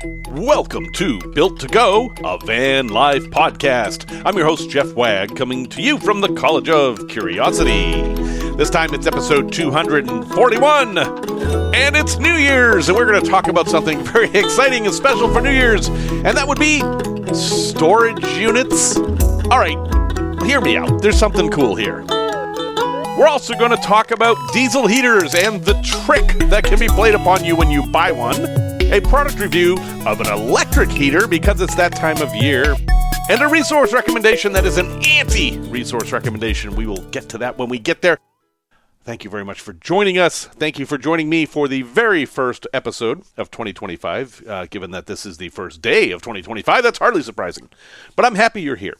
Welcome to Built to Go, a van life podcast. I'm your host, Jeff Wagg, coming to you from the College of Curiosity. This time it's episode 241, and it's New Year's, and we're going to talk about something very exciting and special for New Year's, and that would be storage units. All right, hear me out. There's something cool here. We're also going to talk about diesel heaters and the trick that can be played upon you when you buy one, a product review of an electric heater because it's that time of year, and a resource recommendation that is an anti-resource recommendation. We will get to that when we get there. Thank you very much for joining us. Thank you for joining me for the very first episode of 2025. Given that this is the first day of 2025, that's hardly surprising. But I'm happy you're here.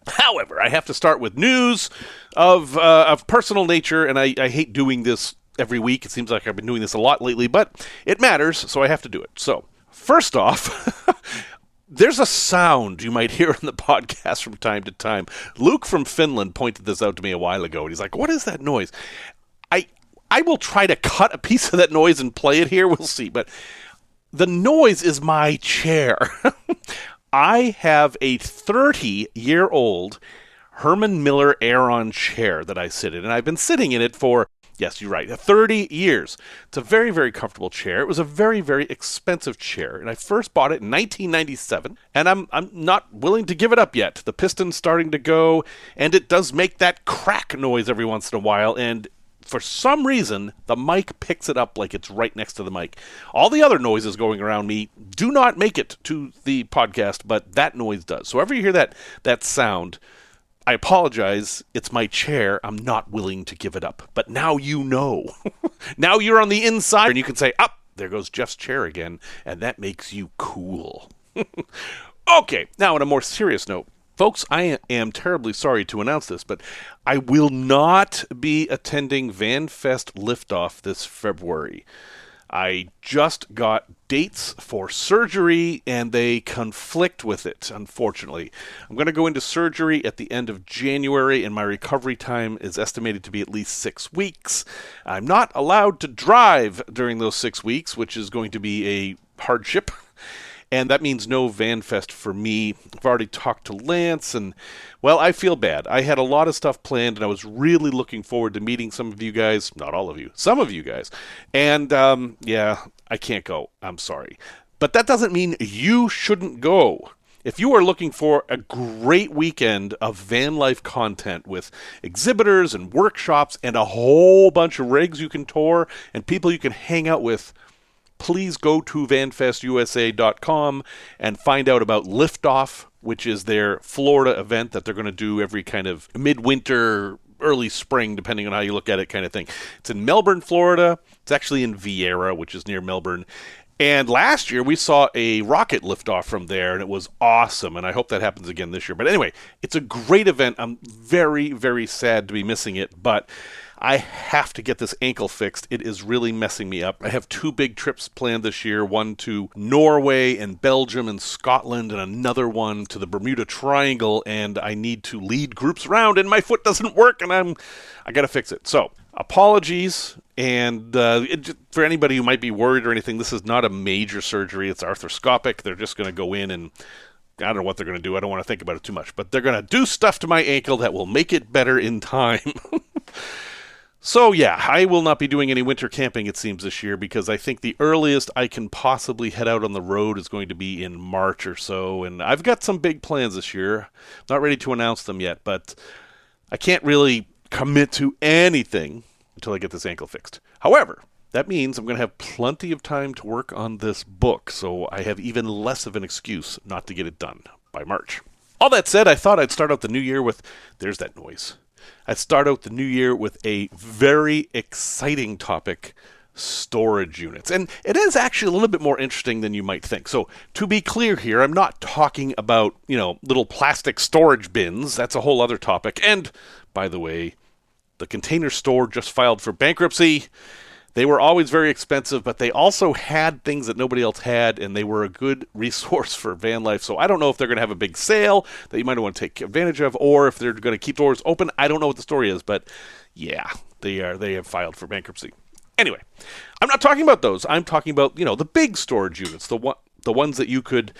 However, I have to start with news of personal nature, and I hate doing this every week. It seems like I've been doing this a lot lately, but it matters, so I have to do it. So, first off, there's a sound you might hear in the podcast from time to time. Luke from Finland pointed this out to me a while ago, and he's like, what is that noise? I will try to cut a piece of that noise and play it here. We'll see, but the noise is my chair. I have a 30-year-old Herman Miller Aeron chair that I sit in, and I've been sitting in it for, yes, you're right, 30 years. It's a very, very comfortable chair. It was a very, very expensive chair, and I first bought it in 1997, and I'm not willing to give it up yet. The piston's starting to go, and it does make that crack noise every once in a while, and for some reason, the mic picks it up like it's right next to the mic. All the other noises going around me do not make it to the podcast, but that noise does. So whenever you hear that sound, I apologize. It's my chair. I'm not willing to give it up. But now you know. Now you're on the inside, and you can say, there goes Jeff's chair again, and that makes you cool. Okay, now on a more serious note, folks, I am terribly sorry to announce this, but I will not be attending VanFest Liftoff this February. I just got dates for surgery, and they conflict with it, unfortunately. I'm going to go into surgery at the end of January, and my recovery time is estimated to be at least 6 weeks. I'm not allowed to drive during those 6 weeks, which is going to be a hardship. And that means no VanFest for me. I've already talked to Lance, and, well, I feel bad. I had a lot of stuff planned, and I was really looking forward to meeting some of you guys. Not all of you. Some of you guys. And, I can't go. I'm sorry. But that doesn't mean you shouldn't go. If you are looking for a great weekend of van life content with exhibitors and workshops and a whole bunch of rigs you can tour and people you can hang out with, please go to vanfestusa.com and find out about Liftoff, which is their Florida event that they're going to do every kind of midwinter, early spring, depending on how you look at it kind of thing. It's in Melbourne, Florida. It's actually in Viera, which is near Melbourne. And last year, we saw a rocket liftoff from there, and it was awesome, and I hope that happens again this year. But anyway, it's a great event. I'm very, very sad to be missing it, but I have to get this ankle fixed. It is really messing me up. I have 2 big trips planned this year, one to Norway and Belgium and Scotland, and another one to the Bermuda Triangle, and I need to lead groups around, and my foot doesn't work, and I got to fix it. So, apologies, and for anybody who might be worried or anything, this is not a major surgery. It's arthroscopic. They're just going to go in and I don't know what they're going to do. I don't want to think about it too much, but they're going to do stuff to my ankle that will make it better in time. So yeah, I will not be doing any winter camping, it seems, this year, because I think the earliest I can possibly head out on the road is going to be in March or so, and I've got some big plans this year. Not ready to announce them yet, but I can't really commit to anything until I get this ankle fixed. However, that means I'm going to have plenty of time to work on this book, so I have even less of an excuse not to get it done by March. All that said, I thought I'd start out the new year with, there's that noise. I'd start out the new year with a very exciting topic, storage units. And it is actually a little bit more interesting than you might think. So to be clear here, I'm not talking about, little plastic storage bins. That's a whole other topic. And by the way, the Container Store just filed for bankruptcy. They were always very expensive, but they also had things that nobody else had, and they were a good resource for van life. So I don't know if they're going to have a big sale that you might want to take advantage of, or if they're going to keep doors open. I don't know what the story is, but yeah, they have filed for bankruptcy. Anyway, I'm not talking about those. I'm talking about, the big storage units, the the ones that you could,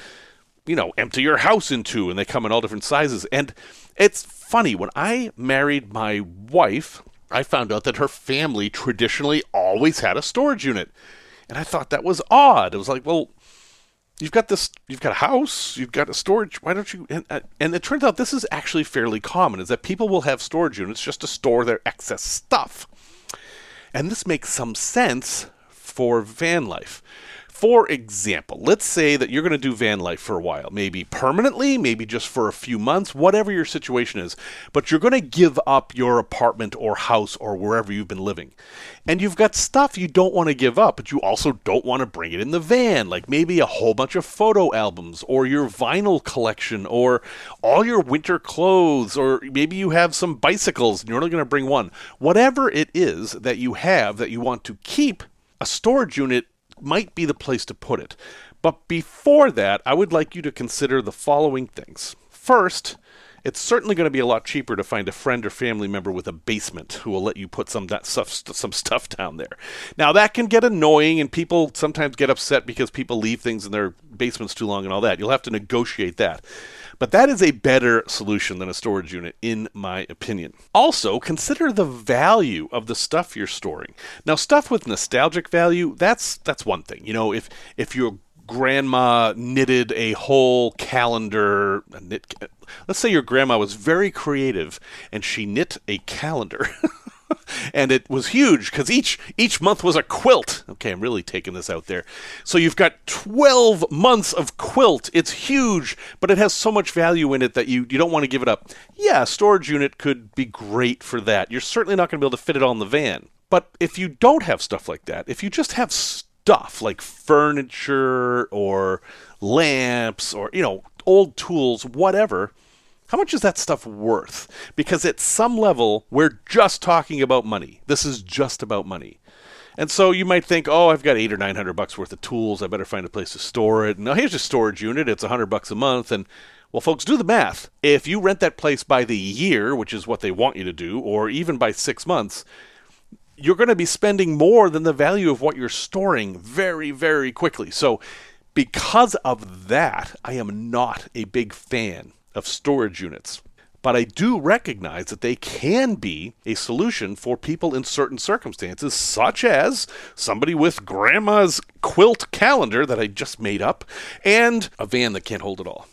empty your house into, and they come in all different sizes. And it's funny, when I married my wife, I found out that her family traditionally always had a storage unit. And I thought that was odd. It was like, well, you've got a house, you've got a storage, why don't you? And it turns out this is actually fairly common, is that people will have storage units just to store their excess stuff. And this makes some sense for van life. For example, let's say that you're going to do van life for a while, maybe permanently, maybe just for a few months, whatever your situation is, but you're going to give up your apartment or house or wherever you've been living. And you've got stuff you don't want to give up, but you also don't want to bring it in the van, like maybe a whole bunch of photo albums or your vinyl collection or all your winter clothes, or maybe you have some bicycles and you're only going to bring one. Whatever it is that you have that you want to keep, a storage unit might be the place to put it. But before that, I would like you to consider the following things. First, it's certainly going to be a lot cheaper to find a friend or family member with a basement who will let you put some stuff down there. Now, that can get annoying, and people sometimes get upset because people leave things in their basements too long and all that. You'll have to negotiate that. But that is a better solution than a storage unit, in my opinion. Also, consider the value of the stuff you're storing. Now, stuff with nostalgic value, that's one thing. If your grandma knitted a whole calendar, let's say your grandma was very creative and she knit a calendar. And it was huge because each month was a quilt. Okay, I'm really taking this out there. So you've got 12 months of quilt. It's huge, but it has so much value in it that you don't want to give it up. Yeah, a storage unit could be great for that. You're certainly not going to be able to fit it all in the van. But if you don't have stuff like that, if you just have stuff like furniture or lamps or, old tools, whatever, how much is that stuff worth? Because at some level, we're just talking about money. This is just about money. And so you might think, I've got $800 or $900 worth of tools. I better find a place to store it. Now, here's a storage unit. It's $100 a month. And, well, folks, do the math. If you rent that place by the year, which is what they want you to do, or even by 6 months, you're going to be spending more than the value of what you're storing very, very quickly. So because of that, I am not a big fan of storage units. But I do recognize that they can be a solution for people in certain circumstances, such as somebody with grandma's quilt calendar that I just made up, and a van that can't hold it all.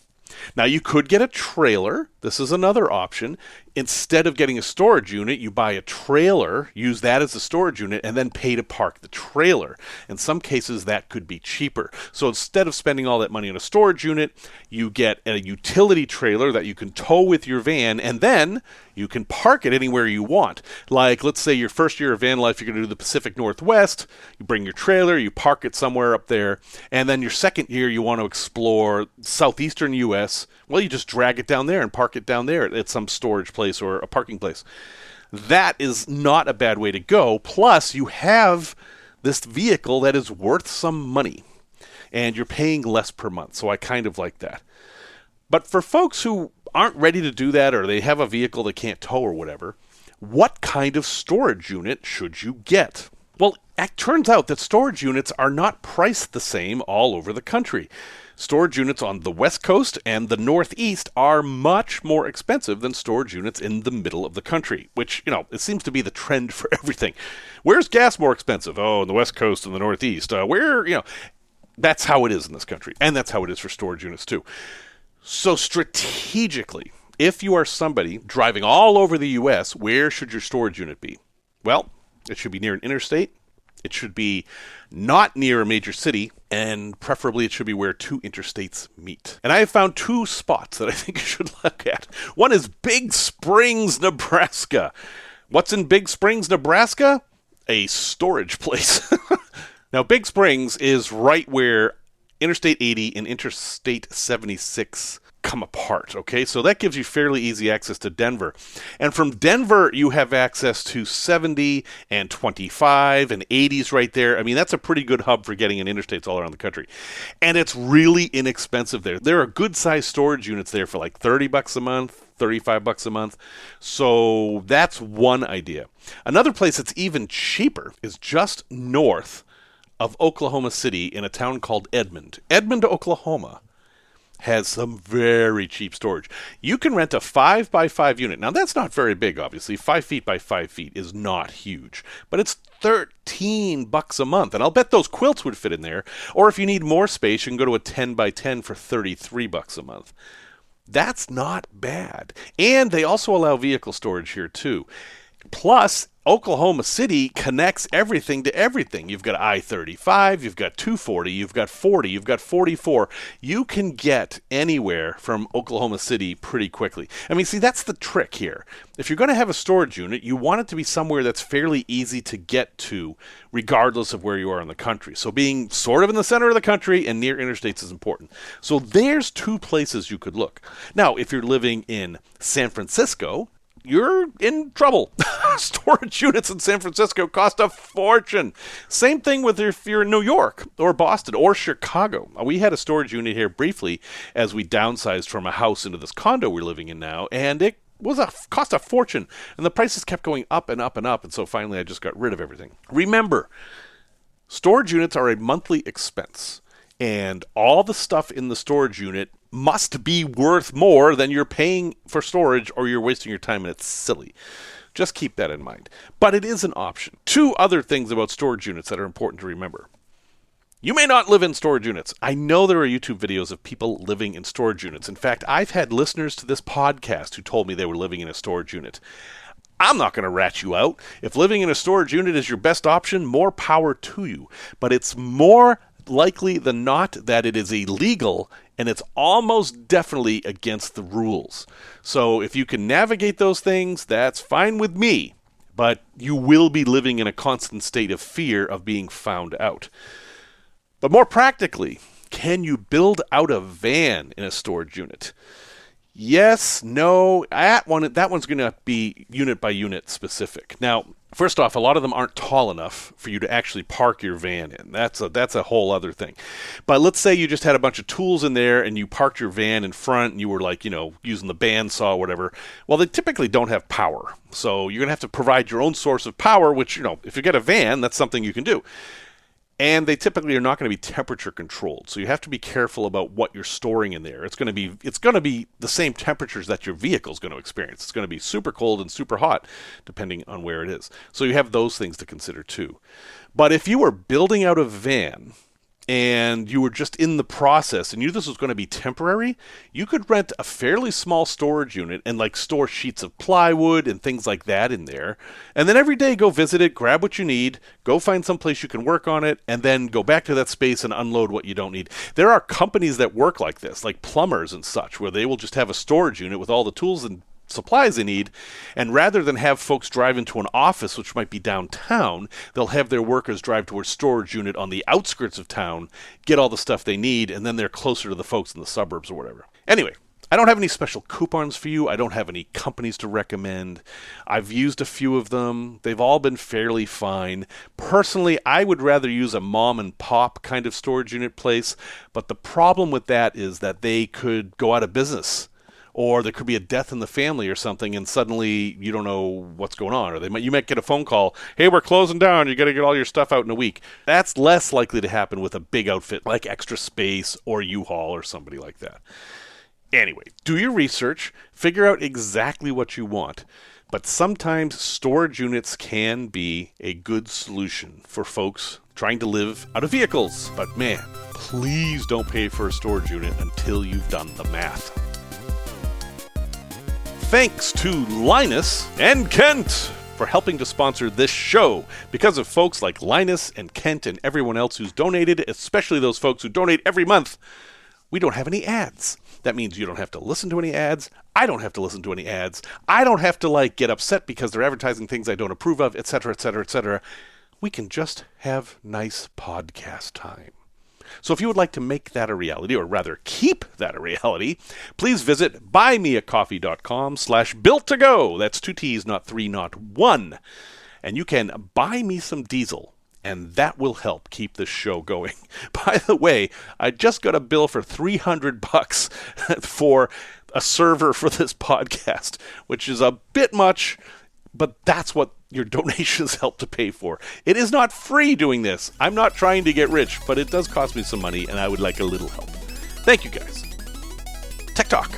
Now, you could get a trailer. This is another option. Instead of getting a storage unit, you buy a trailer, use that as a storage unit, and then pay to park the trailer. In some cases, that could be cheaper. So instead of spending all that money on a storage unit, you get a utility trailer that you can tow with your van, and then you can park it anywhere you want. Like, let's say your first year of van life, you're going to do the Pacific Northwest. You bring your trailer, you park it somewhere up there, and then your second year, you want to explore southeastern U.S., well, you just drag it down there and park it down there at some storage place or a parking place. That is not a bad way to go. Plus, you have this vehicle that is worth some money, and you're paying less per month. So I kind of like that. But for folks who aren't ready to do that, or they have a vehicle they can't tow or whatever, what kind of storage unit should you get? Well, it turns out that storage units are not priced the same all over the country. Storage units on the West Coast and the Northeast are much more expensive than storage units in the middle of the country, which, it seems to be the trend for everything. Where's gas more expensive? Oh, in the West Coast and the Northeast. That's how it is in this country, and that's how it is for storage units too. So strategically, if you are somebody driving all over the U.S., where should your storage unit be? Well, it should be near an interstate. It should be not near a major city, and preferably it should be where two interstates meet. And I have found two spots that I think you should look at. One is Big Springs, Nebraska. What's in Big Springs, Nebraska? A storage place. Now, Big Springs is right where Interstate 80 and Interstate 76 come apart, okay? So that gives you fairly easy access to Denver. And from Denver, you have access to 70 and 25 and 80s right there. I mean, that's a pretty good hub for getting in interstates all around the country. And it's really inexpensive there. There are good-sized storage units there for like $30 a month, $35 a month. So that's one idea. Another place that's even cheaper is just north of Oklahoma City in a town called Edmond. Edmond, Oklahoma has some very cheap storage. You can rent a 5x5 unit. Now, that's not very big, obviously. 5 feet by 5 feet is not huge. But it's $13 a month. And I'll bet those quilts would fit in there. Or if you need more space, you can go to a 10x10 for $33 a month. That's not bad. And they also allow vehicle storage here, too. Plus, Oklahoma City connects everything to everything. You've got I-35, you've got 240, you've got 40, you've got 44. You can get anywhere from Oklahoma City pretty quickly. I mean, see, that's the trick here. If you're going to have a storage unit, you want it to be somewhere that's fairly easy to get to, regardless of where you are in the country. So being sort of in the center of the country and near interstates is important. So there's two places you could look. Now, if you're living in San Francisco, you're in trouble. Storage units in San Francisco cost a fortune. Same thing with if you're in New York or Boston or Chicago. We had a storage unit here briefly as we downsized from a house into this condo we're living in now, and it cost a fortune. And the prices kept going up and up and up, and so finally I just got rid of everything. Remember, storage units are a monthly expense, and all the stuff in the storage unit must be worth more than you're paying for storage, or you're wasting your time, and it's silly. Just keep that in mind. But it is an option. Two other things about storage units that are important to remember. You may not live in storage units. I know there are YouTube videos of people living in storage units. In fact, I've had listeners to this podcast who told me they were living in a storage unit. I'm not going to rat you out. If living in a storage unit is your best option, more power to you. But it's more likely than not that it is illegal, and it's almost definitely against the rules. So if you can navigate those things, that's fine with me, but you will be living in a constant state of fear of being found out. But more practically, can you build out a van in a storage unit? Yes, no, that one's going to be unit by unit specific. Now, first off, a lot of them aren't tall enough for you to actually park your van in. That's a whole other thing. But let's say you just had a bunch of tools in there and you parked your van in front and you were using the bandsaw or whatever. Well, they typically don't have power. So you're going to have to provide your own source of power, which, if you get a van, that's something you can do. And they typically are not going to be temperature controlled. So you have to be careful about what you're storing in there. It's going to be the same temperatures that your vehicle is going to experience. It's going to be super cold and super hot, depending on where it is. So you have those things to consider too. But if you were building out a van and you were just in the process and you knew this was going to be temporary, you could rent a fairly small storage unit and store sheets of plywood and things like that in there. And then every day go visit it, grab what you need, go find some place you can work on it, and then go back to that space and unload what you don't need. There are companies that work like this, like plumbers and such, where they will just have a storage unit with all the tools and supplies they need, and rather than have folks drive into an office which might be downtown, they'll have their workers drive to a storage unit on the outskirts of town, get all the stuff they need, and then they're closer to the folks in the suburbs or whatever. Anyway, I don't have any special coupons for you. I don't have any companies to recommend. I've used a few of them. They've all been fairly fine. Personally, I would rather use a mom and pop kind of storage unit place, but the problem with that is that they could go out of business. Or there could be a death in the family or something, and suddenly you don't know what's going on. Or you might get a phone call, hey, we're closing down, you got to get all your stuff out in a week. That's less likely to happen with a big outfit like Extra Space or U-Haul or somebody like that. Anyway, do your research, figure out exactly what you want. But sometimes storage units can be a good solution for folks trying to live out of vehicles. But man, please don't pay for a storage unit until you've done the math. Thanks to Linus and Kent for helping to sponsor this show. Because of folks like Linus and Kent and everyone else who's donated, especially those folks who donate every month, we don't have any ads. That means you don't have to listen to any ads. I don't have to listen to any ads. I don't have to get upset because they're advertising things I don't approve of, etc., etc., etc. We can just have nice podcast time. So if you would like to make that a reality, or rather keep that a reality, please visit buymeacoffee.com/built-to-go. That's 2 T's, not 3, not 1. And you can buy me some diesel, and that will help keep this show going. By the way, I just got a bill for $300 for a server for this podcast, which is a bit much, but that's what your donations help to pay for. It is not free doing this. I'm not trying to get rich, but it does cost me some money, and I would like a little help. Thank you, guys. Tech Talk.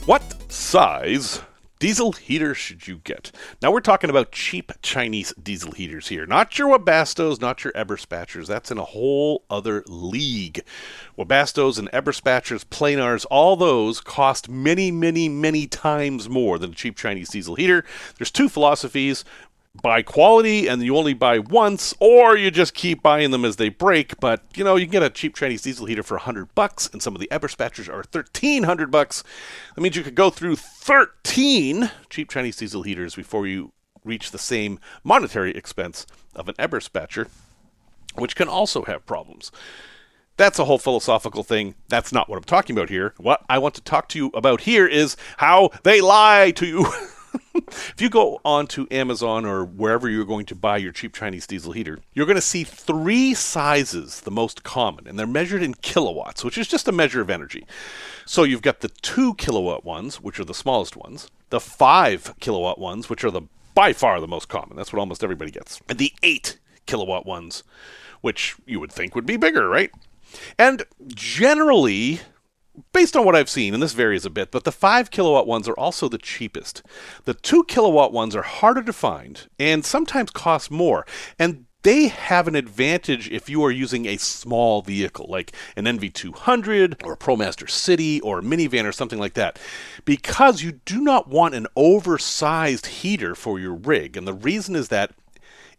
What size diesel heater should you get? Now we're talking about cheap Chinese diesel heaters here. Not your Webasto's, not your Eberspachers. That's in a whole other league. Webasto's and Eberspachers, Planars, all those cost many, many, many times more than a cheap Chinese diesel heater. There's two philosophies. Buy quality and you only buy once, or you just keep buying them as they break. But you can get a cheap Chinese diesel heater for $100, and some of the Eberspachers are $1,300. That means you could go through 13 cheap Chinese diesel heaters before you reach the same monetary expense of an Eberspacher, which can also have problems. That's a whole philosophical thing. That's not what I'm talking about here. What I want to talk to you about here is how they lie to you. If you go on to Amazon or wherever you're going to buy your cheap Chinese diesel heater, you're going to see three sizes, the most common, and they're measured in kilowatts, which is just a measure of energy. So you've got the 2 kilowatt ones, which are the smallest ones, the 5 kilowatt ones, which are by far the most common. That's what almost everybody gets. And the 8 kilowatt ones, which you would think would be bigger, right? And generally, based on what I've seen, and this varies a bit, but the 5 kilowatt ones are also the cheapest. The 2 kilowatt ones are harder to find and sometimes cost more. And they have an advantage if you are using a small vehicle, like an NV200 or a ProMaster City or a minivan or something like that, because you do not want an oversized heater for your rig. And the reason is that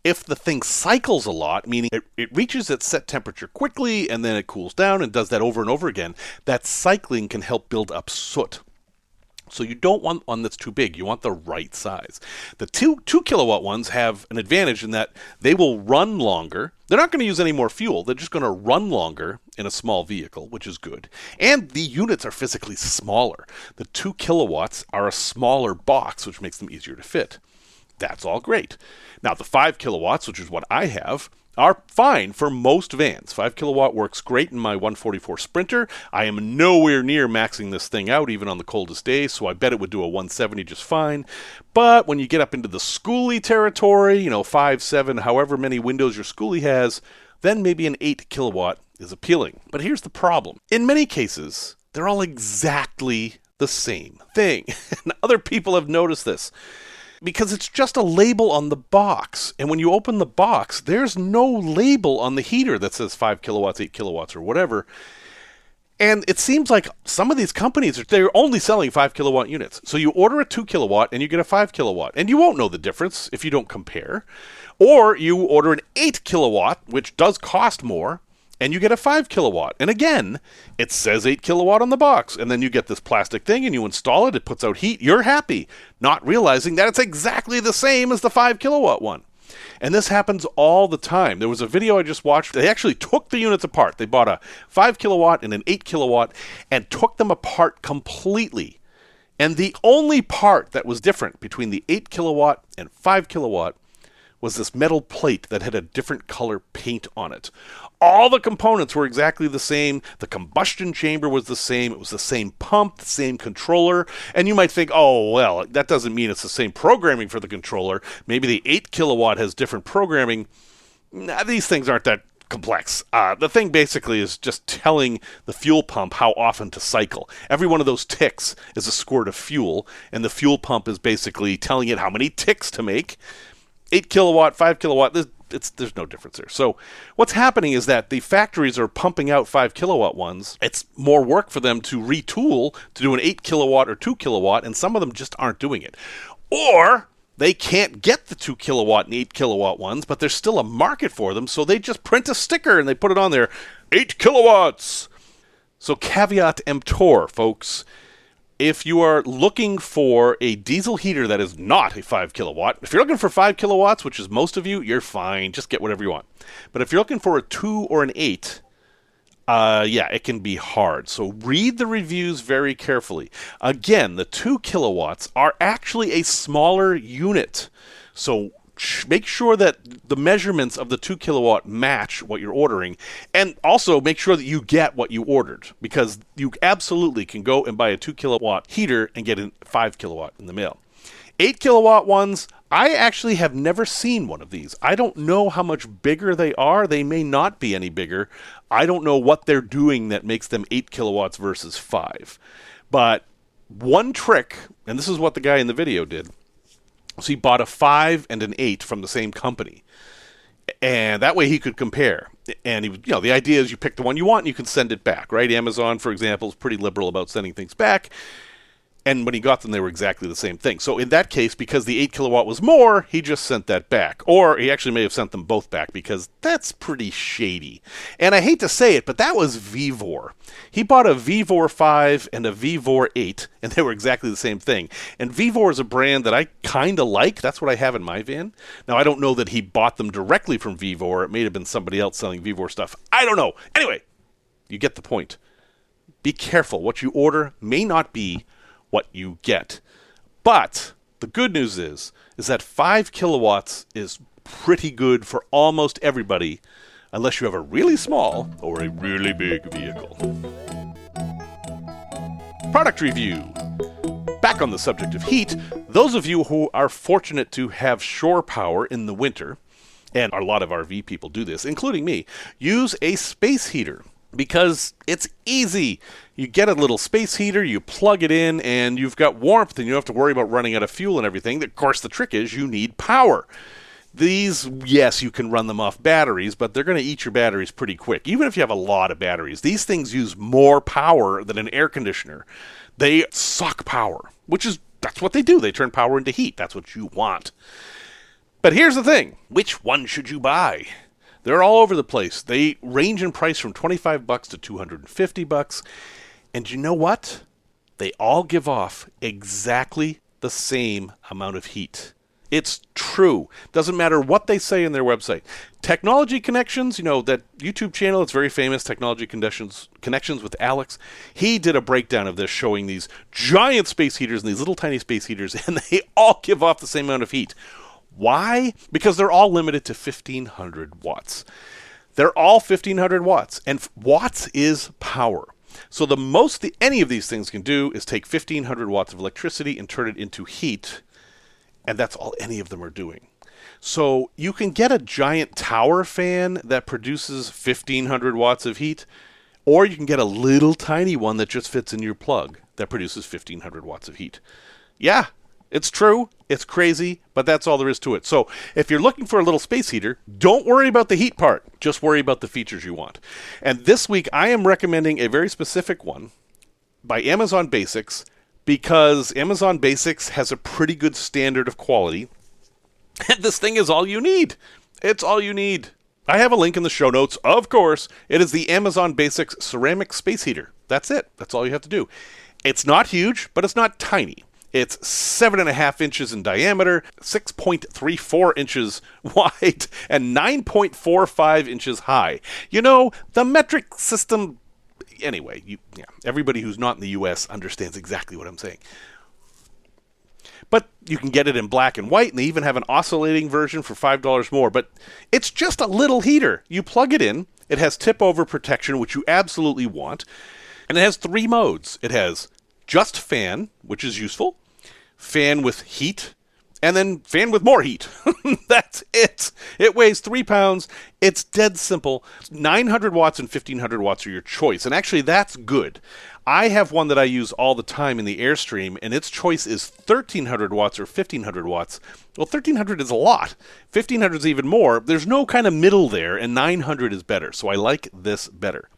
if the thing cycles a lot, meaning it reaches its set temperature quickly and then it cools down and does that over and over again, that cycling can help build up soot. So you don't want one that's too big. You want the right size. The 2 kilowatt ones have an advantage in that they will run longer. They're not going to use any more fuel. They're just going to run longer in a small vehicle, which is good. And the units are physically smaller. The 2 kilowatts are a smaller box, which makes them easier to fit. That's all great. Now, the 5 kilowatts, which is what I have, are fine for most vans. 5 kilowatt works great in my 144 Sprinter. I am nowhere near maxing this thing out, even on the coldest days, so I bet it would do a 170 just fine. But when you get up into the schoolie territory, 5, 7, however many windows your schoolie has, then maybe an 8 kilowatt is appealing. But here's the problem. In many cases, they're all exactly the same thing. And other people have noticed this. Because it's just a label on the box. And when you open the box, there's no label on the heater that says 5 kilowatts, 8 kilowatts, or whatever. And it seems like some of these companies, they're only selling 5 kilowatt units. So you order a 2 kilowatt and you get a 5 kilowatt. And you won't know the difference if you don't compare. Or you order an 8 kilowatt, which does cost more, and you get a 5 kilowatt. And again, it says 8 kilowatt on the box. And then you get this plastic thing and you install it. It puts out heat. You're happy, not realizing that it's exactly the same as the 5 kilowatt one. And this happens all the time. There was a video I just watched. They actually took the units apart. They bought a 5 kilowatt and an 8 kilowatt and took them apart completely. And the only part that was different between the 8 kilowatt and 5 kilowatt was this metal plate that had a different color paint on it. All the components were exactly the same. The combustion chamber was the same. It was the same pump, the same controller. And you might think, oh, well, that doesn't mean it's the same programming for the controller. Maybe the 8 kilowatt has different programming. Nah, these things aren't that complex. The thing basically is just telling the fuel pump how often to cycle. Every one of those ticks is a squirt of fuel, and the fuel pump is basically telling it how many ticks to make. 8 kilowatt, 5 kilowatt, there's no difference there. So what's happening is that the factories are pumping out 5 kilowatt ones. It's more work for them to retool to do an 8 kilowatt or 2 kilowatt, and some of them just aren't doing it. Or they can't get the 2 kilowatt and 8 kilowatt ones, but there's still a market for them, so they just print a sticker and they put it on there, 8 kilowatts. So caveat emptor, folks. If you are looking for a diesel heater that is not a 5 kilowatt, if you're looking for 5 kilowatts, which is most of you, you're fine. Just get whatever you want. But if you're looking for a 2 or an 8, it can be hard. So read the reviews very carefully. Again, the 2 kilowatts are actually a smaller unit. So make sure that the measurements of the 2 kilowatt match what you're ordering, and also make sure that you get what you ordered, because you absolutely can go and buy a 2 kilowatt heater and get a 5 kilowatt in the mail. 8 kilowatt ones, I actually have never seen one of these. I don't know how much bigger they are. They may not be any bigger. I don't know what they're doing that makes them 8 kilowatts versus 5. But one trick, and this is what the guy in the video did, so he bought a 5 and an 8 from the same company. And that way he could compare. And the idea is you pick the one you want and you can send it back, right? Amazon, for example, is pretty liberal about sending things back. And when he got them, they were exactly the same thing. So in that case, because the 8 kilowatt was more, he just sent that back. Or he actually may have sent them both back because that's pretty shady. And I hate to say it, but that was Vevor. He bought a Vevor 5 and a Vevor 8, and they were exactly the same thing. And Vevor is a brand that I kind of like. That's what I have in my van. Now, I don't know that he bought them directly from Vevor. It may have been somebody else selling Vevor stuff. I don't know. Anyway, you get the point. Be careful. What you order may not be what you get. But the good news is that 5 kilowatts is pretty good for almost everybody, unless you have a really small or a really big vehicle. Product review. Back on the subject of heat, those of you who are fortunate to have shore power in the winter, and a lot of RV people do this, including me, use a space heater. Because it's easy. You get a little space heater, you plug it in, and you've got warmth, and you don't have to worry about running out of fuel and everything. Of course, the trick is you need power. These, yes, you can run them off batteries, but they're going to eat your batteries pretty quick. Even if you have a lot of batteries, these things use more power than an air conditioner. They suck power, that's what they do. They turn power into heat. That's what you want. But here's the thing. Which one should you buy? They're all over the place. They range in price from $25 to $250. And you know what? They all give off exactly the same amount of heat. It's true. Doesn't matter what they say in their website. Technology Connections, that YouTube channel, it's very famous, Technology Connections with Alex. He did a breakdown of this showing these giant space heaters and these little tiny space heaters, and they all give off the same amount of heat. Why? Because they're all limited to 1,500 watts. They're all 1,500 watts, and watts is power. So the most any of these things can do is take 1,500 watts of electricity and turn it into heat, and that's all any of them are doing. So you can get a giant tower fan that produces 1,500 watts of heat, or you can get a little tiny one that just fits in your plug that produces 1,500 watts of heat. Yeah. It's true, it's crazy, but that's all there is to it. So if you're looking for a little space heater, don't worry about the heat part. Just worry about the features you want. And this week, I am recommending a very specific one by Amazon Basics, because Amazon Basics has a pretty good standard of quality. And this thing is all you need. It's all you need. I have a link in the show notes, of course. It is the Amazon Basics Ceramic Space Heater. That's it. That's all you have to do. It's not huge, but it's not tiny. It's 7.5 inches in diameter, 6.34 inches wide, and 9.45 inches high. The metric system, anyway, everybody who's not in the U.S. understands exactly what I'm saying. But you can get it in black and white, and they even have an oscillating version for $5 more. But it's just a little heater. You plug it in. It has tip-over protection, which you absolutely want. And it has 3 modes. It has just fan, which is useful, fan with heat, and then fan with more heat. That's it. It weighs 3 pounds. It's dead simple. 900 watts and 1,500 watts are your choice, and actually that's good. I have one that I use all the time in the Airstream, and its choice is 1,300 watts or 1,500 watts. Well, 1,300 is a lot. 1,500 is even more. There's no kind of middle there, and 900 is better, so I like this better.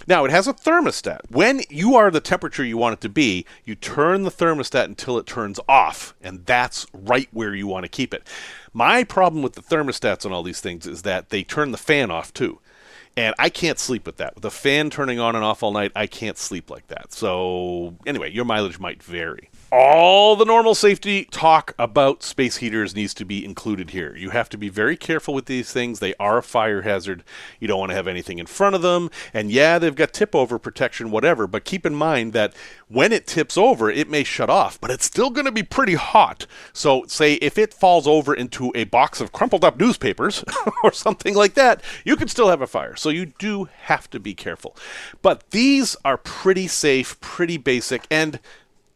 Now, it has a thermostat. When you are the temperature you want it to be, you turn the thermostat until it turns off, and that's right where you want to keep it. My problem with the thermostats on all these things is that they turn the fan off, too. And I can't sleep with that. With the fan turning on and off all night, I can't sleep like that. So, anyway, your mileage might vary. All the normal safety talk about space heaters needs to be included here. You have to be very careful with these things. They are a fire hazard. You don't want to have anything in front of them. And yeah, they've got tip-over protection, whatever. But keep in mind that when it tips over, it may shut off. But it's still going to be pretty hot. So say if it falls over into a box of crumpled up newspapers or something like that, you could still have a fire. So you do have to be careful. But these are pretty safe, pretty basic, and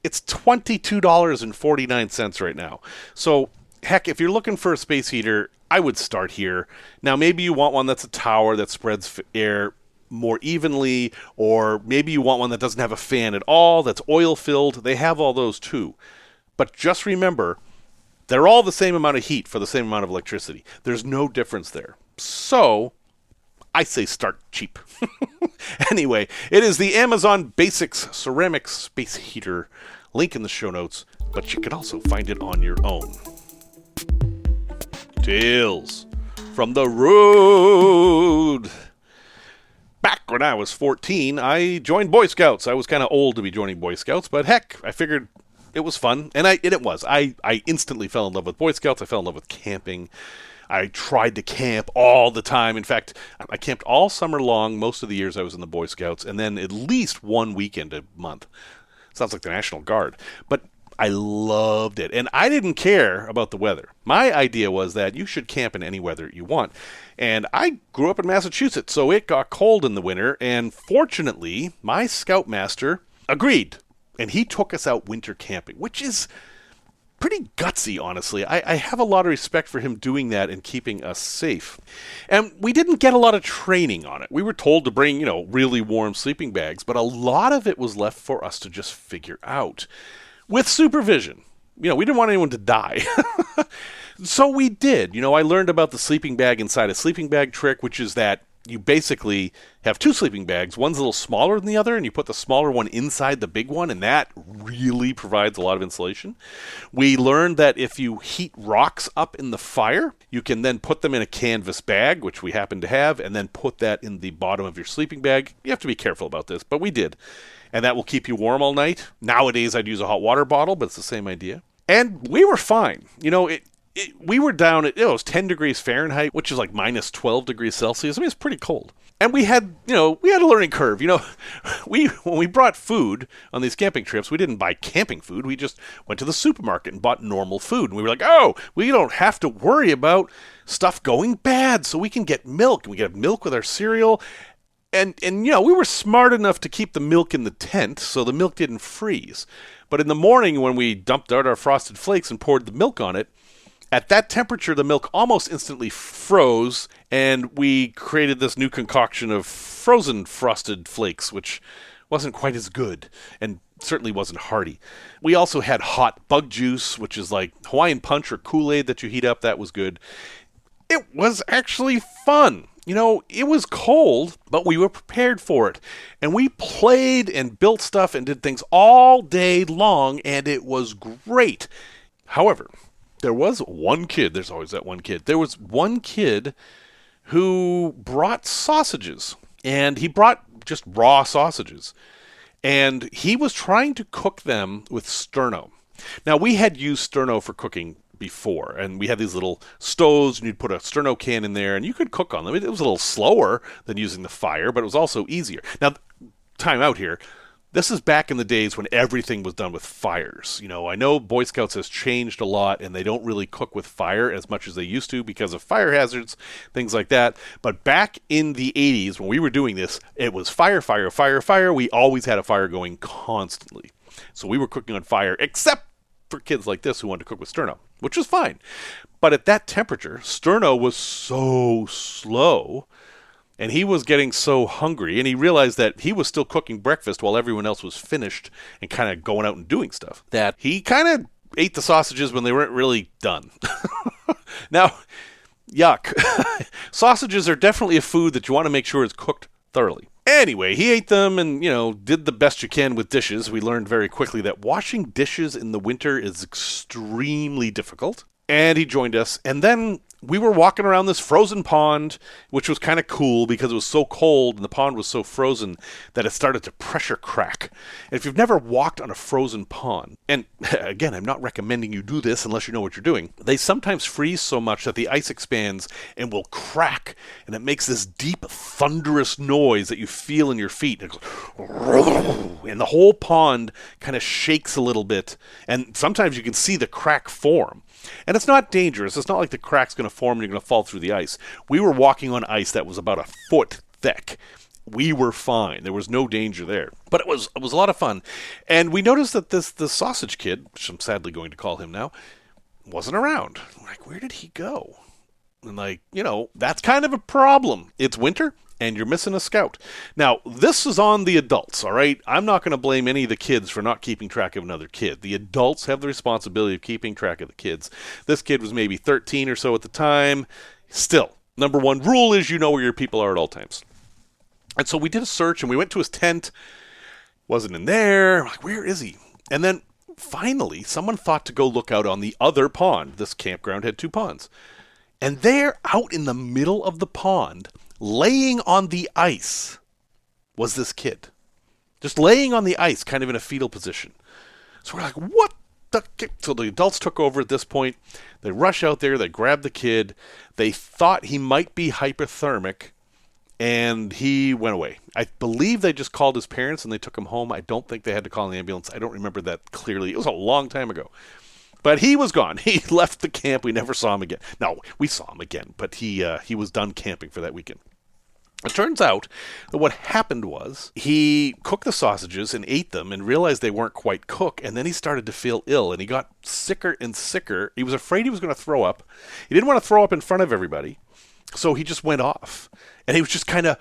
it's $22.49 right now. So heck, if you're looking for a space heater, I would start here. Now, maybe you want one that's a tower that spreads air more evenly, or maybe you want one that doesn't have a fan at all, that's oil-filled. They have all those too. But just remember, they're all the same amount of heat for the same amount of electricity. There's no difference there. So, I say start cheap. Anyway, it is the Amazon Basics Ceramic Space Heater. Link in the show notes, but you can also find it on your own. Tales from the road. Back when I was 14, I joined Boy Scouts. I was kind of old to be joining Boy Scouts, but heck, I figured it was fun. And it was. I instantly fell in love with Boy Scouts. I fell in love with camping. I tried to camp all the time. In fact, I camped all summer long, most of the years I was in the Boy Scouts, and then at least one weekend a month. Sounds like the National Guard. But I loved it. And I didn't care about the weather. My idea was that you should camp in any weather you want. And I grew up in Massachusetts, so it got cold in the winter. And fortunately, my scoutmaster agreed. And he took us out winter camping, which is pretty gutsy, honestly. I have a lot of respect for him doing that and keeping us safe. And we didn't get a lot of training on it. We were told to bring, really warm sleeping bags, but a lot of it was left for us to just figure out. With supervision. We didn't want anyone to die. So we did. I learned about the sleeping bag inside a sleeping bag trick, which is that you basically have two sleeping bags. One's a little smaller than the other, and you put the smaller one inside the big one, and that really provides a lot of insulation. We learned that if you heat rocks up in the fire, you can then put them in a canvas bag, which we happen to have, and then put that in the bottom of your sleeping bag. You have to be careful about this, but we did. And that will keep you warm all night. Nowadays, I'd use a hot water bottle, but it's the same idea. And we were fine. We were down at, it was 10 degrees Fahrenheit, which is like minus 12 degrees Celsius. I mean, it's pretty cold. And we had a learning curve. When we brought food on these camping trips, we didn't buy camping food. We just went to the supermarket and bought normal food. And we were like, oh, we don't have to worry about stuff going bad, so we can get milk. And we get milk with our cereal. And we were smart enough to keep the milk in the tent, so the milk didn't freeze. But in the morning, when we dumped out our Frosted Flakes and poured the milk on it, at that temperature, the milk almost instantly froze, and we created this new concoction of frozen Frosted Flakes, which wasn't quite as good, and certainly wasn't hearty. We also had hot bug juice, which is like Hawaiian Punch or Kool-Aid that you heat up. That was good. It was actually fun. It was cold, but we were prepared for it. And we played and built stuff and did things all day long, and it was great. However, there was one kid. There's always that one kid. There was one kid who brought sausages, and he brought just raw sausages. And he was trying to cook them with sterno. Now, we had used sterno for cooking before, and we had these little stoves, and you'd put a sterno can in there, and you could cook on them. It was a little slower than using the fire, but it was also easier. Now, time out here. This is back in the days when everything was done with fires. I know Boy Scouts has changed a lot, and they don't really cook with fire as much as they used to because of fire hazards, things like that. But back in the 80s, when we were doing this, it was fire, fire, fire, fire. We always had a fire going constantly. So we were cooking on fire, except for kids like this who wanted to cook with sterno, which was fine. But at that temperature, sterno was so slow, and he was getting so hungry, and he realized that he was still cooking breakfast while everyone else was finished and kind of going out and doing stuff, that he kind of ate the sausages when they weren't really done. Now, yuck. Sausages are definitely a food that you want to make sure is cooked thoroughly. Anyway, he ate them and, did the best you can with dishes. We learned very quickly that washing dishes in the winter is extremely difficult. And he joined us. And then we were walking around this frozen pond, which was kind of cool because it was so cold and the pond was so frozen that it started to pressure crack. And if you've never walked on a frozen pond, and again, I'm not recommending you do this unless you know what you're doing, they sometimes freeze so much that the ice expands and will crack, and it makes this deep, thunderous noise that you feel in your feet. And it goes, and the whole pond kind of shakes a little bit, and sometimes you can see the crack form. And it's not dangerous. It's not like the crack's going to form and you're going to fall through the ice. We were walking on ice that was about a foot thick. We were fine. There was no danger there. But it was a lot of fun. And we noticed that the sausage kid, which I'm sadly going to call him now, wasn't around. We're like, where did he go? And that's kind of a problem. It's winter, and you're missing a scout. Now, this is on the adults, all right? I'm not going to blame any of the kids for not keeping track of another kid. The adults have the responsibility of keeping track of the kids. This kid was maybe 13 or so at the time. Still, number one rule is you know where your people are at all times. And so we did a search, and we went to his tent. Wasn't in there. I'm like, where is he? And then finally, someone thought to go look out on the other pond. This campground had 2 ponds. And there, out in the middle of the pond, laying on the ice, was this kid. Just laying on the ice, kind of in a fetal position. So we're like, what the... So the adults took over at this point. They rush out there. They grab the kid. They thought he might be hypothermic. And he went away. I believe they just called his parents and they took him home. I don't think they had to call an ambulance. I don't remember that clearly. It was a long time ago. But he was gone. He left the camp. We never saw him again. No, we saw him again, but he was done camping for that weekend. It turns out that what happened was he cooked the sausages and ate them and realized they weren't quite cooked, and then he started to feel ill, and he got sicker and sicker. He was afraid he was going to throw up. He didn't want to throw up in front of everybody, so he just went off. And he was just kind of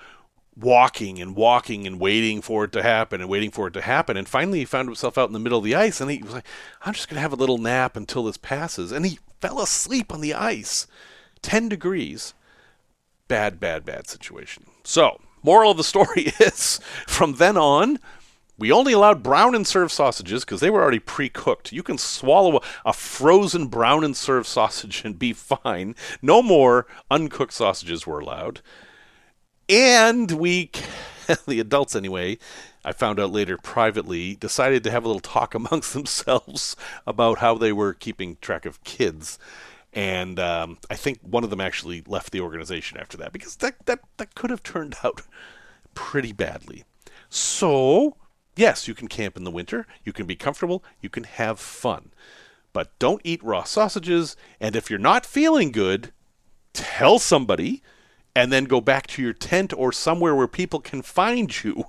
walking and waiting for it to happen and finally he found himself out in the middle of the ice, and he was like, I'm just going to have a little nap until this passes. And he fell asleep on the ice. 10 degrees. Bad situation. So, moral of the story is, from then on, we only allowed brown and served sausages because they were already pre-cooked. You can swallow a frozen brown and served sausage and be fine. No more uncooked sausages were allowed. And we, the adults anyway, I found out later privately, decided to have a little talk amongst themselves about how they were keeping track of kids. And I think one of them actually left the organization after that, because that could have turned out pretty badly. So, yes, you can camp in the winter, you can be comfortable, you can have fun. But don't eat raw sausages, and if you're not feeling good, tell somebody, and then go back to your tent or somewhere where people can find you.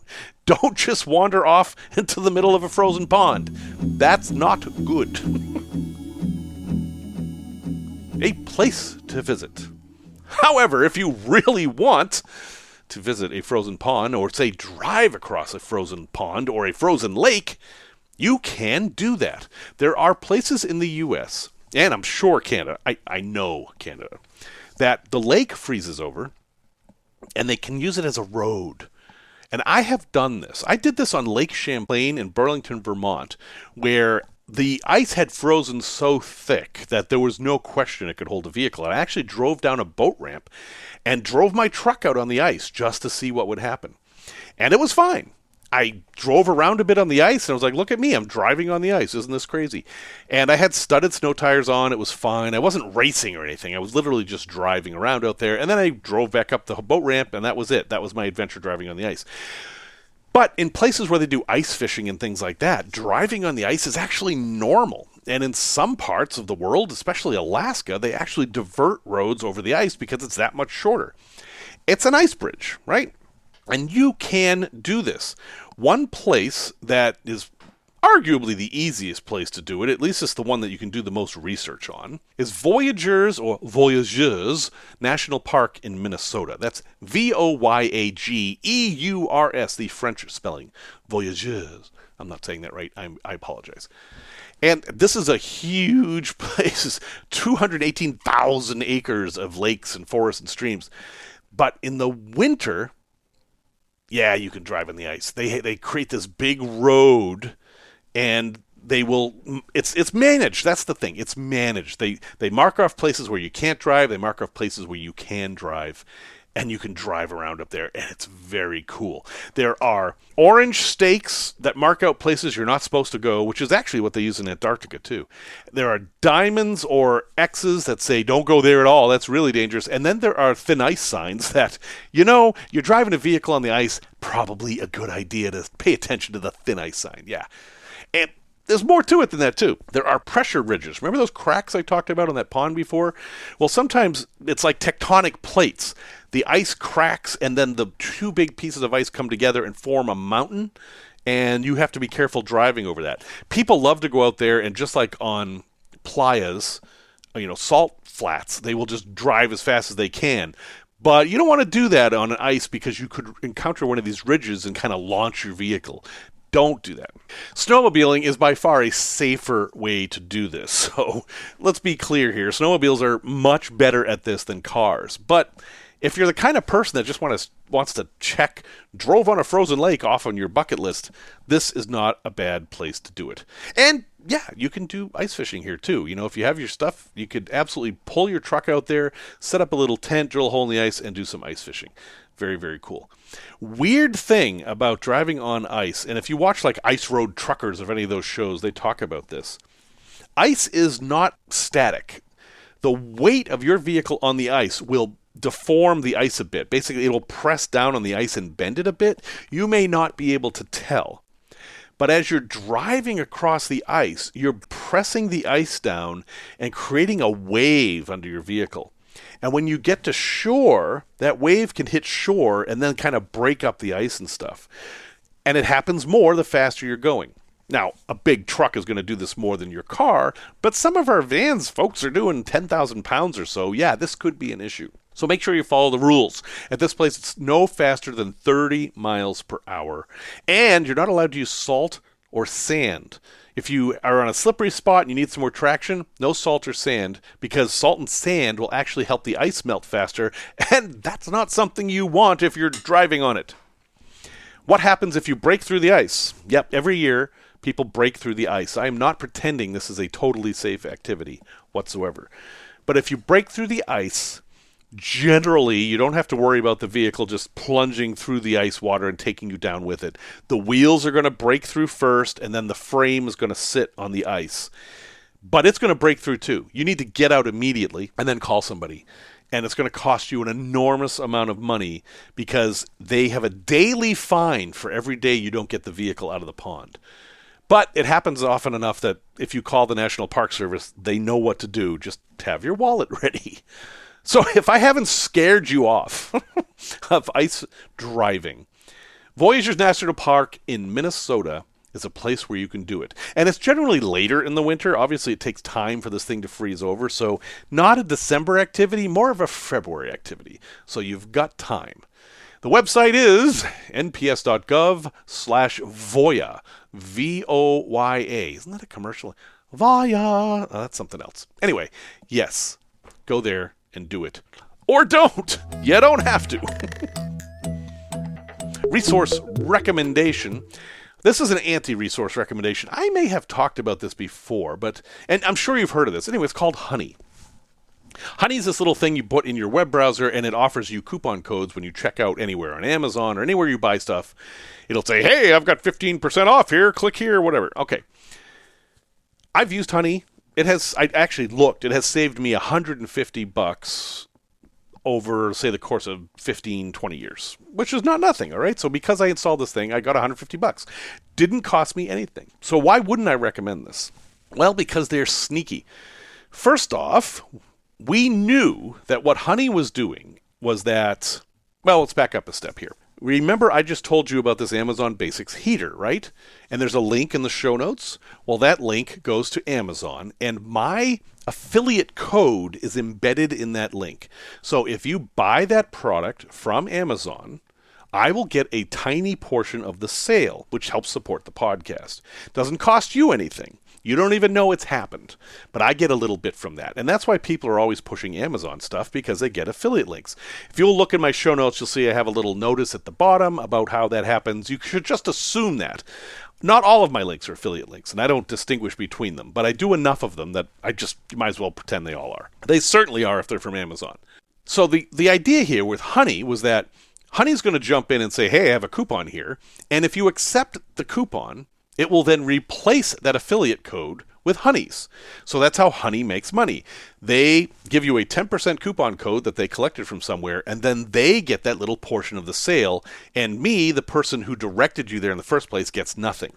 Don't just wander off into the middle of a frozen pond. That's not good. A place to visit. However, if you really want to visit a frozen pond, or say drive across a frozen pond or a frozen lake, you can do that. There are places in the U.S., and I'm sure Canada, I know Canada, that the lake freezes over, and they can use it as a road. And I have done this. I did this on Lake Champlain in Burlington, Vermont, where the ice had frozen so thick that there was no question it could hold a vehicle. I actually drove down a boat ramp and drove my truck out on the ice just to see what would happen. And it was fine. I drove around a bit on the ice, and I was like, look at me, I'm driving on the ice. Isn't this crazy? And I had studded snow tires on. It was fine. I wasn't racing or anything. I was literally just driving around out there. And then I drove back up the boat ramp, and that was it. That was my adventure driving on the ice. But in places where they do ice fishing and things like that, driving on the ice is actually normal. And in some parts of the world, especially Alaska, they actually divert roads over the ice because it's that much shorter. It's an ice bridge, right? And you can do this. One place that is arguably the easiest place to do it, at least it's the one that you can do the most research on, is Voyageurs or Voyageurs National Park in Minnesota. That's Voyageurs, the French spelling. Voyageurs. I'm not saying that right. I apologize. And this is a huge place, 218,000 acres of lakes and forests and streams. But in the winter, yeah, you can drive on the ice. They create this big road, and they will. It's managed. That's the thing. It's managed. They mark off places where you can't drive. They mark off places where you can drive, and you can drive around up there, and it's very cool. There are orange stakes that mark out places you're not supposed to go, which is actually what they use in Antarctica too. There are diamonds or X's that say don't go there at all. That's really dangerous. And then there are thin ice signs that, you're driving a vehicle on the ice, probably a good idea to pay attention to the thin ice sign. Yeah. And there's more to it than that, too. There are pressure ridges. Remember those cracks I talked about on that pond before? Well, sometimes it's like tectonic plates. The ice cracks, and then the two big pieces of ice come together and form a mountain, and you have to be careful driving over that. People love to go out there, and just like on playas, salt flats. They will just drive as fast as they can. But you don't want to do that on ice because you could encounter one of these ridges and kind of launch your vehicle. Don't do that. Snowmobiling is by far a safer way to do this. So let's be clear here. Snowmobiles are much better at this than cars. But if you're the kind of person that just wants to check drove on a frozen lake off on your bucket list, this is not a bad place to do it. And yeah, you can do ice fishing here too. If you have your stuff, you could absolutely pull your truck out there, set up a little tent, drill a hole in the ice, and do some ice fishing. Very, very cool. Weird thing about driving on ice, and if you watch like Ice Road Truckers or any of those shows, they talk about this. Ice is not static. The weight of your vehicle on the ice will deform the ice a bit. Basically, it will press down on the ice and bend it a bit. You may not be able to tell. But as you're driving across the ice, you're pressing the ice down and creating a wave under your vehicle. And when you get to shore, that wave can hit shore and then kind of break up the ice and stuff. And it happens more the faster you're going. Now, a big truck is going to do this more than your car, but some of our vans, folks, are doing 10,000 pounds or so. Yeah, this could be an issue. So make sure you follow the rules. At this place, it's no faster than 30 miles per hour. And you're not allowed to use salt or sand. If you are on a slippery spot and you need some more traction, no salt or sand, because salt and sand will actually help the ice melt faster, and that's not something you want if you're driving on it. What happens if you break through the ice? Yep, every year people break through the ice. I am not pretending this is a totally safe activity whatsoever. But if you break through the ice, generally, you don't have to worry about the vehicle just plunging through the ice water and taking you down with it. The wheels are going to break through first, and then the frame is going to sit on the ice. But it's going to break through too. You need to get out immediately and then call somebody. And it's going to cost you an enormous amount of money because they have a daily fine for every day you don't get the vehicle out of the pond. But it happens often enough that if you call the National Park Service, they know what to do. Just have your wallet ready. So if I haven't scared you off of ice driving, Voyageurs National Park in Minnesota is a place where you can do it. And it's generally later in the winter. Obviously, it takes time for this thing to freeze over. So not a December activity, more of a February activity. So you've got time. The website is nps.gov/Voya, V-O-Y-A. Isn't that a commercial? Voya. Oh, that's something else. Anyway, yes, go there and do it. Or don't. You don't have to. Resource recommendation. This is an anti-resource recommendation. I may have talked about this before, and I'm sure you've heard of this. Anyway, it's called Honey. Honey is this little thing you put in your web browser, and it offers you coupon codes when you check out anywhere on Amazon or anywhere you buy stuff. It'll say, hey, I've got 15% off here. Click here, whatever. Okay. I've used Honey. I actually looked. It has saved me $150 over, say, the course of 15, 20 years, which is not nothing, all right? So because I installed this thing, I got $150. Didn't cost me anything. So why wouldn't I recommend this? Well, because they're sneaky. First off, we knew that what Honey was doing was that, well, let's back up a step here. Remember, I just told you about this Amazon Basics heater, right? And there's a link in the show notes. Well, that link goes to Amazon, and my affiliate code is embedded in that link. So if you buy that product from Amazon, I will get a tiny portion of the sale, which helps support the podcast. Doesn't cost you anything. You don't even know it's happened, but I get a little bit from that. And that's why people are always pushing Amazon stuff, because they get affiliate links. If you'll look in my show notes, you'll see I have a little notice at the bottom about how that happens. You should just assume that. Not all of my links are affiliate links, and I don't distinguish between them, but I do enough of them that you might as well pretend they all are. They certainly are if they're from Amazon. So the idea here with Honey was that Honey's going to jump in and say, hey, I have a coupon here, and if you accept the coupon, it will then replace that affiliate code with Honey's. So that's how Honey makes money. They give you a 10% coupon code that they collected from somewhere, and then they get that little portion of the sale, and me, the person who directed you there in the first place, gets nothing.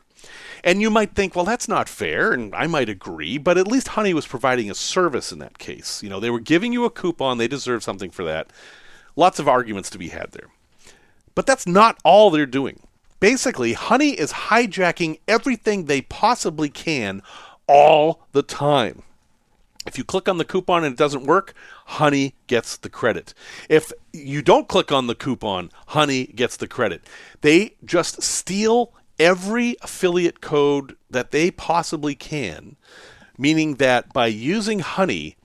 And you might think, well, that's not fair, and I might agree, but at least Honey was providing a service in that case. You know, they were giving you a coupon, they deserve something for that. Lots of arguments to be had there. But that's not all they're doing. Basically, Honey is hijacking everything they possibly can all the time. If you click on the coupon and it doesn't work, Honey gets the credit. If you don't click on the coupon, Honey gets the credit. They just steal every affiliate code that they possibly can, meaning that by using Honey,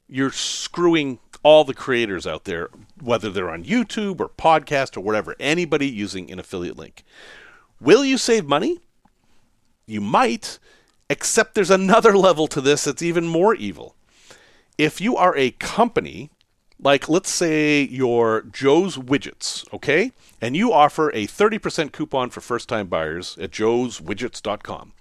you're screwing all the creators out there, whether they're on YouTube or podcast or whatever, anybody using an affiliate link. Will you save money? You might, except there's another level to this that's even more evil. If you are a company, like let's say you're Joe's Widgets, okay? And you offer a 30% coupon for first-time buyers at joeswidgets.com.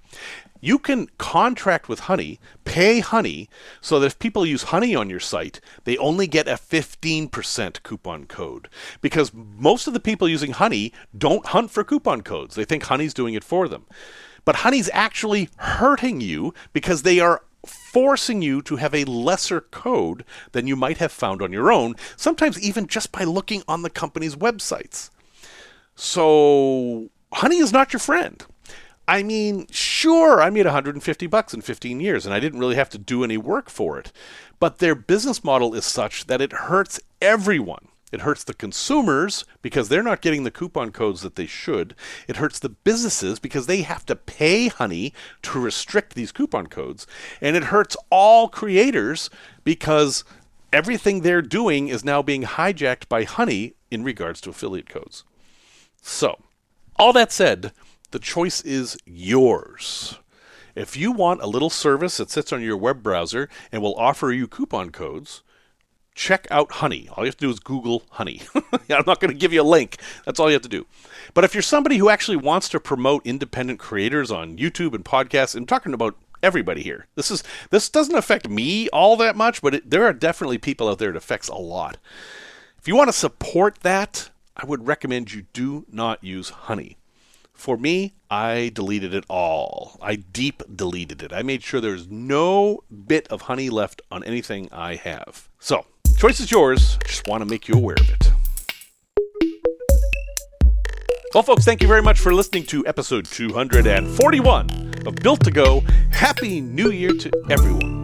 You can contract with Honey, pay Honey, so that if people use Honey on your site, they only get a 15% coupon code. Because most of the people using Honey don't hunt for coupon codes. They think Honey's doing it for them. But Honey's actually hurting you because they are forcing you to have a lesser code than you might have found on your own, sometimes even just by looking on the company's websites. So Honey is not your friend. I mean, sure, I made $150 in 15 years, and I didn't really have to do any work for it. But their business model is such that it hurts everyone. It hurts the consumers because they're not getting the coupon codes that they should. It hurts the businesses because they have to pay Honey to restrict these coupon codes. And it hurts all creators because everything they're doing is now being hijacked by Honey in regards to affiliate codes. So, all that said, the choice is yours. If you want a little service that sits on your web browser and will offer you coupon codes, check out Honey. All you have to do is Google Honey. I'm not going to give you a link. That's all you have to do. But if you're somebody who actually wants to promote independent creators on YouTube and podcasts, I'm talking about everybody here. This doesn't affect me all that much, but there are definitely people out there it affects a lot. If you want to support that, I would recommend you do not use Honey. For me, I deleted it all. I deep deleted it. I made sure there's no bit of Honey left on anything I have. So, choice is yours. Just want to make you aware of it. Well, folks, thank you very much for listening to episode 241 of Built to Go. Happy New Year to everyone.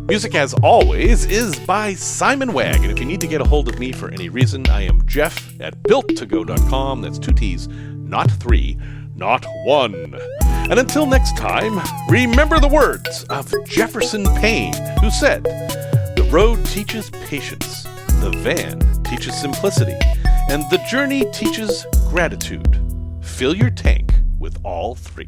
Music, as always, is by Simon Wagg. And if you need to get a hold of me for any reason, I am Jeff at builttogo.com. That's 2 T's, not 3, not 1. And until next time, remember the words of Jefferson Payne, who said, "The road teaches patience, the van teaches simplicity, and the journey teaches gratitude. Fill your tank with all three."